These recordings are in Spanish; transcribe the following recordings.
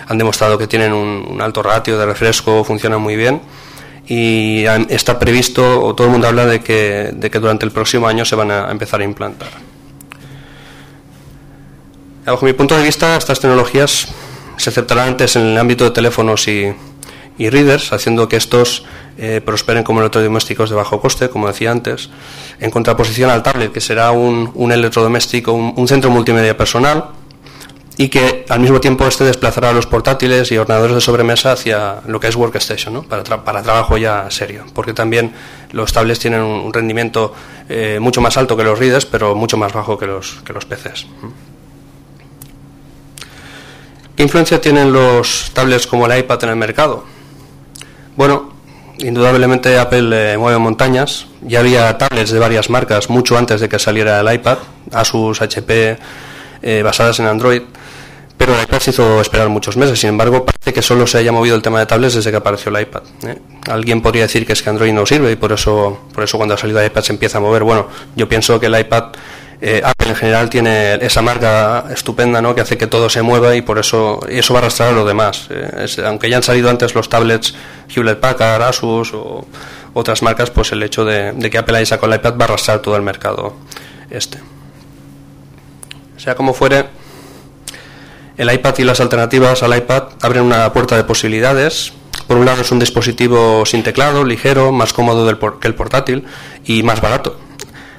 han demostrado que tienen un alto ratio de refresco, funcionan muy bien, y está previsto, o todo el mundo habla de que durante el próximo año se van a empezar a implantar. Bajo mi punto de vista, estas tecnologías se aceptarán antes en el ámbito de teléfonos y readers, haciendo que estos prosperen como electrodomésticos de bajo coste, como decía antes, en contraposición al tablet, que será un electrodoméstico, un centro multimedia personal, y que al mismo tiempo desplazará a los portátiles y ordenadores de sobremesa hacia lo que es workstation, ¿no? para trabajo ya serio, porque también los tablets tienen un rendimiento mucho más alto que los readers, pero mucho más bajo que los PCs. ¿Qué influencia tienen los tablets como el iPad en el mercado? Bueno, indudablemente Apple mueve montañas. Ya había tablets de varias marcas mucho antes de que saliera el iPad, Asus, HP, basadas en Android, pero el iPad se hizo esperar muchos meses. Sin embargo, parece que solo se haya movido el tema de tablets desde que apareció el iPad. Alguien podría decir que es que Android no sirve y por eso cuando ha salido el iPad se empieza a mover. Bueno, yo pienso que el iPad, Apple en general tiene esa marca estupenda, ¿no?, que hace que todo se mueva, y por eso va a arrastrar a lo demás. Aunque ya han salido antes los tablets Hewlett Packard, Asus o otras marcas, pues el hecho de que Apple haya sacado el iPad va a arrastrar todo el mercado Sea como fuere, el iPad y las alternativas al iPad abren una puerta de posibilidades. Por un lado, es un dispositivo sin teclado, ligero, más cómodo que el portátil y más barato.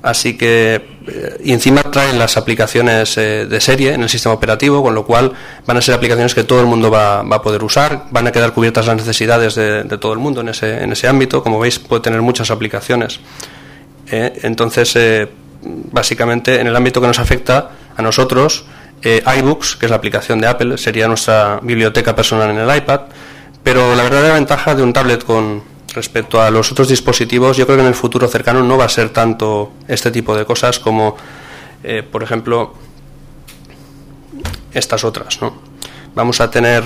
Así que, y encima traen las aplicaciones de serie en el sistema operativo, con lo cual van a ser aplicaciones que todo el mundo va a poder usar, van a quedar cubiertas las necesidades de todo el mundo en ese ámbito. Como veis, puede tener muchas aplicaciones. Entonces, básicamente, en el ámbito que nos afecta a nosotros, iBooks, que es la aplicación de Apple, sería nuestra biblioteca personal en el iPad, pero la verdadera ventaja de un tablet con respecto a los otros dispositivos, yo creo que en el futuro cercano no va a ser tanto este tipo de cosas como, por ejemplo, estas otras, ¿no? Vamos a tener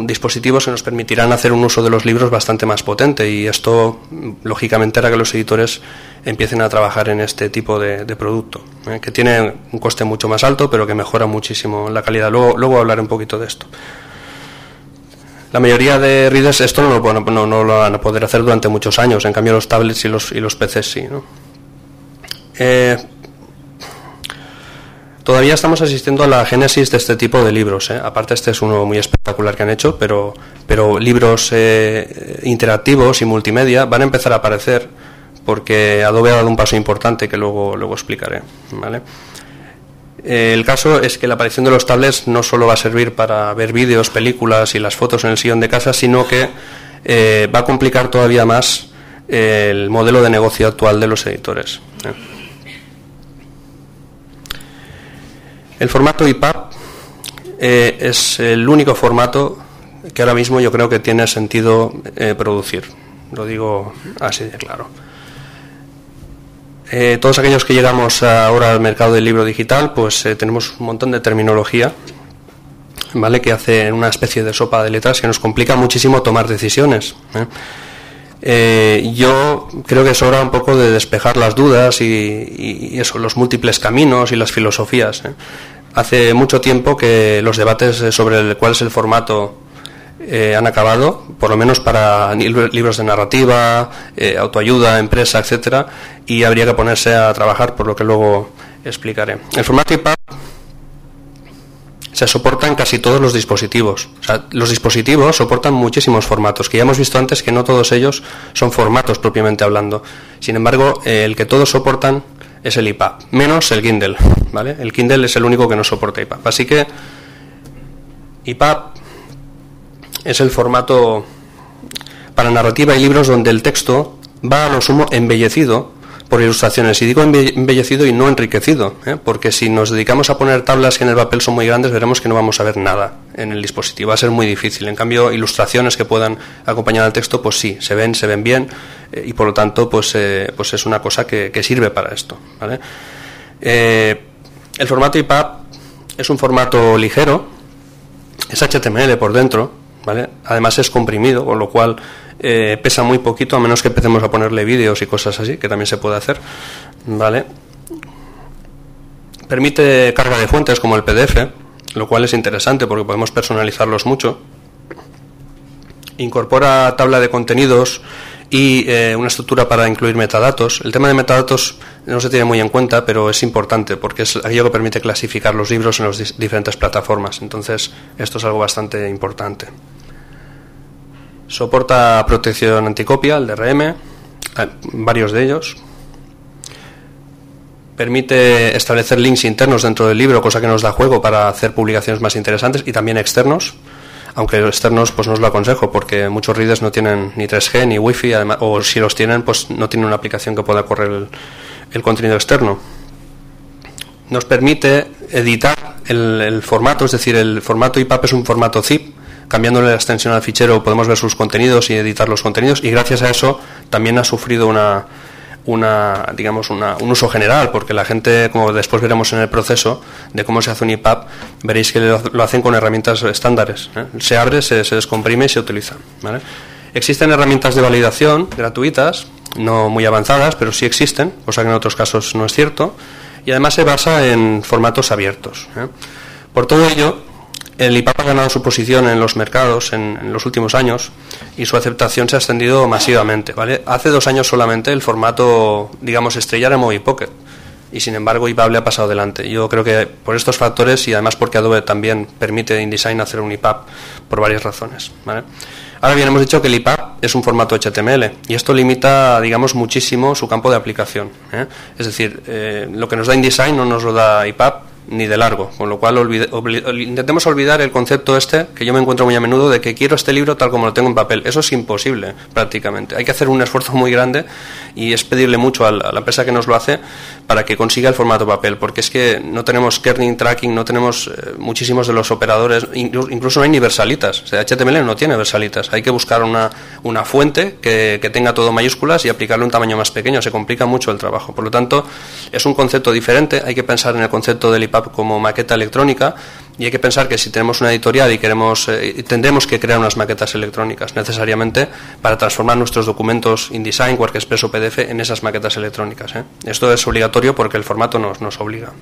dispositivos que nos permitirán hacer un uso de los libros bastante más potente, y esto lógicamente hará que los editores empiecen a trabajar en este tipo de producto, que tiene un coste mucho más alto, pero que mejora muchísimo la calidad. Luego hablaré un poquito de esto. La mayoría de readers esto no lo van a poder hacer durante muchos años, en cambio los tablets y los PCs sí, ¿no? Todavía estamos asistiendo a la génesis de este tipo de libros, Aparte, este es uno muy espectacular que han hecho, pero libros interactivos y multimedia van a empezar a aparecer, porque Adobe ha dado un paso importante que luego explicaré, ¿vale? El caso es que la aparición de los tablets no solo va a servir para ver vídeos, películas y las fotos en el sillón de casa, sino que va a complicar todavía más el modelo de negocio actual de los editores. El formato EPUB es el único formato que ahora mismo yo creo que tiene sentido producir. Lo digo así de claro. Todos aquellos que llegamos ahora al mercado del libro digital, pues tenemos un montón de terminología, ¿vale?, que hace una especie de sopa de letras que nos complica muchísimo tomar decisiones. Yo creo que es hora un poco de despejar las dudas y eso, los múltiples caminos y las filosofías. Hace mucho tiempo que los debates sobre cuál es el formato han acabado, por lo menos para libros de narrativa, autoayuda, empresa, etcétera, y habría que ponerse a trabajar, por lo que luego explicaré. El formato EPUB se soporta en casi todos los dispositivos. O sea, los dispositivos soportan muchísimos formatos, que ya hemos visto antes que no todos ellos son formatos propiamente hablando. Sin embargo, el que todos soportan es el EPUB, menos el Kindle, ¿vale? El Kindle es el único que no soporta EPUB. Así que EPUB es el formato para narrativa y libros donde el texto va a lo sumo embellecido por ilustraciones. Y digo embellecido y no enriquecido, porque si nos dedicamos a poner tablas que en el papel son muy grandes, veremos que no vamos a ver nada en el dispositivo, va a ser muy difícil. En cambio, ilustraciones que puedan acompañar al texto, pues sí, se ven bien, y por lo tanto pues es una cosa que sirve para esto, ¿vale? El formato EPUB es un formato ligero, es HTML por dentro, ¿vale? Además es comprimido, con lo cual pesa muy poquito, a menos que empecemos a ponerle vídeos y cosas así, que también se puede hacer, ¿vale? Permite carga de fuentes como el PDF, lo cual es interesante porque podemos personalizarlos mucho. Incorpora tabla de contenidos y una estructura para incluir metadatos. El tema de metadatos no se tiene muy en cuenta, pero es importante porque es aquello que permite clasificar los libros en las diferentes plataformas. Entonces, esto es algo bastante importante. Soporta protección anticopia, el DRM, varios de ellos. Permite establecer links internos dentro del libro, cosa que nos da juego para hacer publicaciones más interesantes, y también externos. Aunque los externos pues no os lo aconsejo porque muchos readers no tienen ni 3G ni Wi-Fi, además, o si los tienen pues no tienen una aplicación que pueda correr el contenido externo. Nos permite editar el formato, es decir, el formato EPUB es un formato zip. Cambiándole la extensión al fichero podemos ver sus contenidos y editar los contenidos, y gracias a eso también ha sufrido un uso general, porque la gente, como después veremos en el proceso de cómo se hace un EPUB, veréis que lo hacen con herramientas estándares, ¿eh? Se abre, se descomprime y se utiliza, ¿vale? Existen herramientas de validación gratuitas, no muy avanzadas, pero sí existen, cosa que en otros casos no es cierto, y además se basa en formatos abiertos, ¿eh? Por todo ello, el EPUB ha ganado su posición en los mercados en los últimos años y su aceptación se ha extendido masivamente, ¿vale? Hace 2 años solamente el formato, digamos, estrella era Mobi Pocket, y sin embargo EPUB le ha pasado delante. Yo creo que por estos factores, y además porque Adobe también permite a InDesign hacer un EPUB por varias razones, ¿vale? Ahora bien, hemos dicho que el EPUB es un formato HTML y esto limita, digamos, muchísimo su campo de aplicación, ¿eh? Es decir, lo que nos da InDesign no nos lo da EPUB ni de largo, con lo cual intentemos olvidar el concepto que yo me encuentro muy a menudo de que quiero este libro tal como lo tengo en papel. Eso es imposible prácticamente, hay que hacer un esfuerzo muy grande y es pedirle mucho a la empresa que nos lo hace para que consiga el formato papel, porque es que no tenemos kernel tracking, no tenemos muchísimos de los operadores, incluso no hay ni versalitas, o sea, HTML no tiene versalitas, hay que buscar una fuente que tenga todo mayúsculas y aplicarle un tamaño más pequeño, se complica mucho el trabajo. Por lo tanto, es un concepto diferente, hay que pensar en el concepto del EPUB como maqueta electrónica, y hay que pensar que si tenemos una editorial y tendremos que crear unas maquetas electrónicas necesariamente para transformar nuestros documentos InDesign, WordExpress o PDF en esas maquetas electrónicas, ¿eh? Esto es obligatorio porque el formato nos obliga.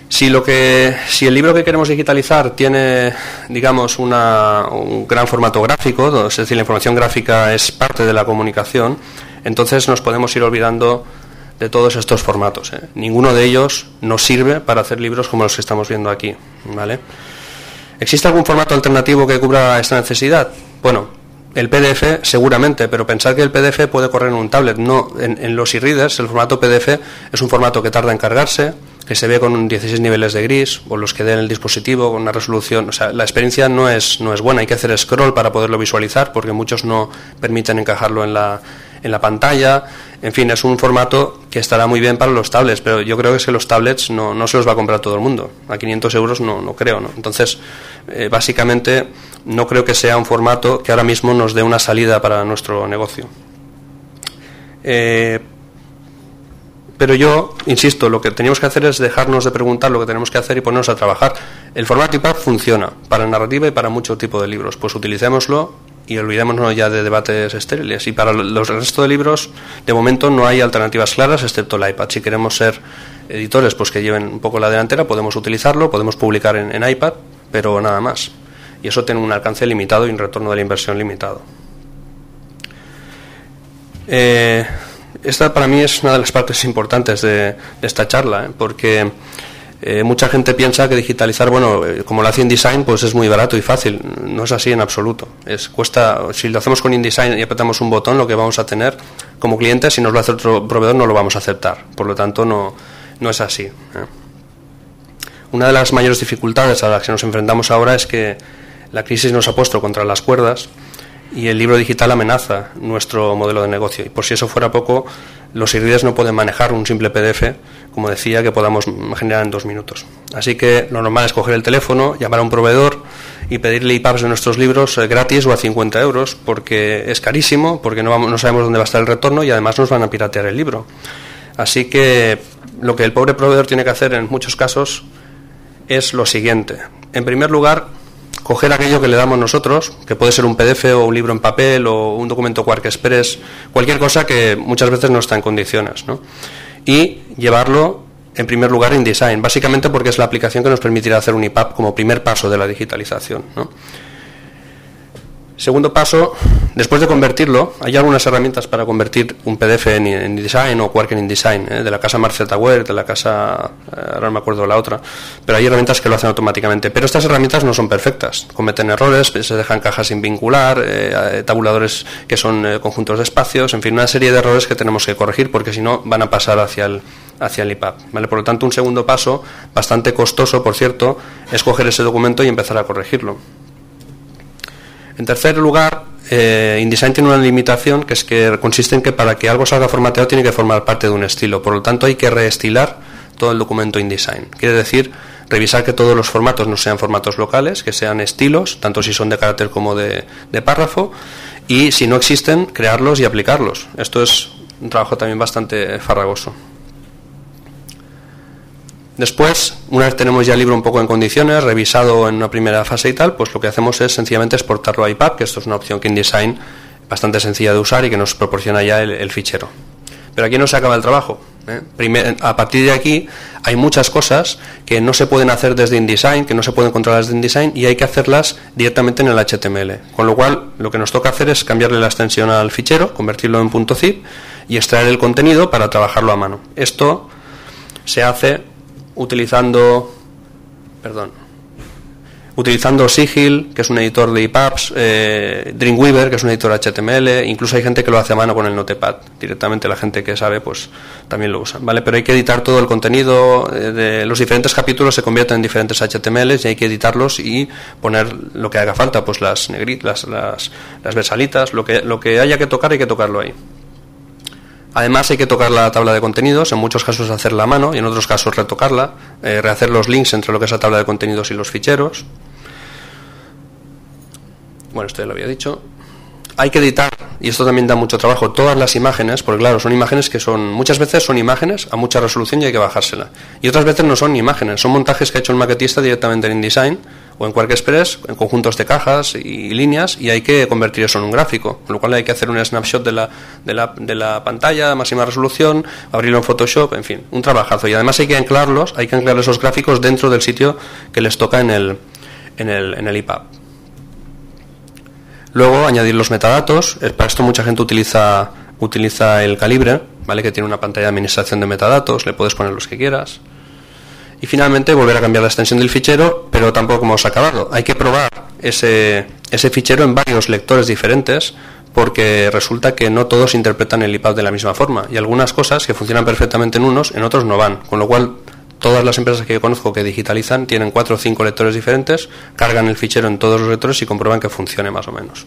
Si el libro que queremos digitalizar tiene, digamos, un gran formato gráfico, es decir, la información gráfica es parte de la comunicación, entonces nos podemos ir olvidando de todos estos formatos, ¿eh? Ninguno de ellos nos sirve para hacer libros como los que estamos viendo aquí, ¿vale? ¿Existe algún formato alternativo que cubra esta necesidad? Bueno, el PDF seguramente, pero pensar que el PDF puede correr en un tablet. No, en los e-readers el formato PDF es un formato que tarda en cargarse, que se ve con 16 niveles de gris, o los que den el dispositivo con una resolución, o sea, la experiencia no es buena, hay que hacer scroll para poderlo visualizar, porque muchos no permiten encajarlo en la pantalla. En fin, es un formato que estará muy bien para los tablets, pero yo creo que es que los tablets no se los va a comprar todo el mundo. A 500 euros no creo, ¿no? Entonces, básicamente, no creo que sea un formato que ahora mismo nos dé una salida para nuestro negocio. Pero yo, insisto, lo que teníamos que hacer es dejarnos de preguntar lo que tenemos que hacer y ponernos a trabajar. El formato EPUB funciona para narrativa y para mucho tipo de libros. Pues utilicémoslo y olvidémonos ya de debates estériles. Y para los resto de libros, de momento no hay alternativas claras, excepto el iPad. Si queremos ser editores pues que lleven un poco la delantera, podemos utilizarlo, podemos publicar en iPad, pero nada más. Y eso tiene un alcance limitado y un retorno de la inversión limitado. Esta para mí es una de las partes importantes de esta charla, porque mucha gente piensa que digitalizar, como lo hace InDesign, pues es muy barato y fácil. No es así en absoluto. Si lo hacemos con InDesign y apretamos un botón, lo que vamos a tener como cliente, si nos lo hace otro proveedor, no lo vamos a aceptar. Por lo tanto, no es así. Una de las mayores dificultades a las que nos enfrentamos ahora es que la crisis nos ha puesto contra las cuerdas y el libro digital amenaza nuestro modelo de negocio. Y por si eso fuera poco, los e-readers no pueden manejar un simple PDF, como decía, que podamos generar en 2 minutos. Así que lo normal es coger el teléfono, llamar a un proveedor y pedirle EPUBs de nuestros libros gratis o a 50 euros, porque es carísimo, porque no sabemos dónde va a estar el retorno y además nos van a piratear el libro. Así que lo que el pobre proveedor tiene que hacer en muchos casos es lo siguiente. En primer lugar, coger aquello que le damos nosotros, que puede ser un PDF o un libro en papel o un documento WordExpress, cualquier cosa que muchas veces no está en condiciones, ¿no? Y llevarlo en primer lugar, InDesign, básicamente porque es la aplicación que nos permitirá hacer un EPUB como primer paso de la digitalización, ¿no? Segundo paso, después de convertirlo, hay algunas herramientas para convertir un PDF en InDesign o Quark en InDesign, de la casa Marceta Ware, de la casa, ahora no me acuerdo de la otra, pero hay herramientas que lo hacen automáticamente. Pero estas herramientas no son perfectas, cometen errores, se dejan cajas sin vincular, tabuladores que son conjuntos de espacios, en fin, una serie de errores que tenemos que corregir porque si no van a pasar hacia el EPUB, ¿vale? Por lo tanto, un segundo paso, bastante costoso, por cierto, es coger ese documento y empezar a corregirlo. En tercer lugar, InDesign tiene una limitación que es que consiste en que para que algo salga formateado tiene que formar parte de un estilo. Por lo tanto, hay que reestilar todo el documento InDesign. Quiere decir, revisar que todos los formatos no sean formatos locales, que sean estilos, tanto si son de carácter como de párrafo, y si no existen, crearlos y aplicarlos. Esto es un trabajo también bastante farragoso. Después, una vez tenemos ya el libro un poco en condiciones, revisado en una primera fase y tal, pues lo que hacemos es sencillamente exportarlo a EPUB, que esto es una opción que InDesign bastante sencilla de usar y que nos proporciona ya el fichero. Pero aquí no se acaba el trabajo, ¿eh? A partir de aquí hay muchas cosas que no se pueden hacer desde InDesign, que no se pueden controlar desde InDesign y hay que hacerlas directamente en el HTML. Con lo cual, lo que nos toca hacer es cambiarle la extensión al fichero, convertirlo en .zip y extraer el contenido para trabajarlo a mano. Esto se hace utilizando Sigil, que es un editor de EPUBs, Dreamweaver, que es un editor HTML, incluso hay gente que lo hace a mano con el Notepad, directamente la gente que sabe pues también lo usa, ¿vale? Pero hay que editar todo el contenido, de los diferentes capítulos se convierten en diferentes HTMLs y hay que editarlos y poner lo que haga falta, pues las negritas, las versalitas, lo que haya que tocar hay que tocarlo ahí. Además hay que tocar la tabla de contenidos, en muchos casos hacerla a mano y en otros casos retocarla, rehacer los links entre lo que es la tabla de contenidos y los ficheros. Bueno, esto ya lo había dicho. Hay que editar, y esto también da mucho trabajo, todas las imágenes, porque claro, son imágenes que muchas veces son imágenes a mucha resolución y hay que bajársela. Y otras veces no son ni imágenes, son montajes que ha hecho el maquetista directamente en InDesign o en Quark Express, en conjuntos de cajas y líneas, y hay que convertir eso en un gráfico, con lo cual hay que hacer un snapshot de la pantalla a máxima resolución, abrirlo en Photoshop, en fin, un trabajazo. Y además hay que anclar esos gráficos dentro del sitio que les toca en el EPUB. Luego, añadir los metadatos. Para esto mucha gente utiliza el Calibre, ¿vale? Que tiene una pantalla de administración de metadatos, le puedes poner los que quieras. Y finalmente, volver a cambiar la extensión del fichero, pero tampoco hemos acabado. Hay que probar ese fichero en varios lectores diferentes, porque resulta que no todos interpretan el EPUB de la misma forma. Y algunas cosas que funcionan perfectamente en unos, en otros no van. Con lo cual, todas las empresas que yo conozco que digitalizan tienen 4 o 5 lectores diferentes, cargan el fichero en todos los lectores y comprueban que funcione más o menos.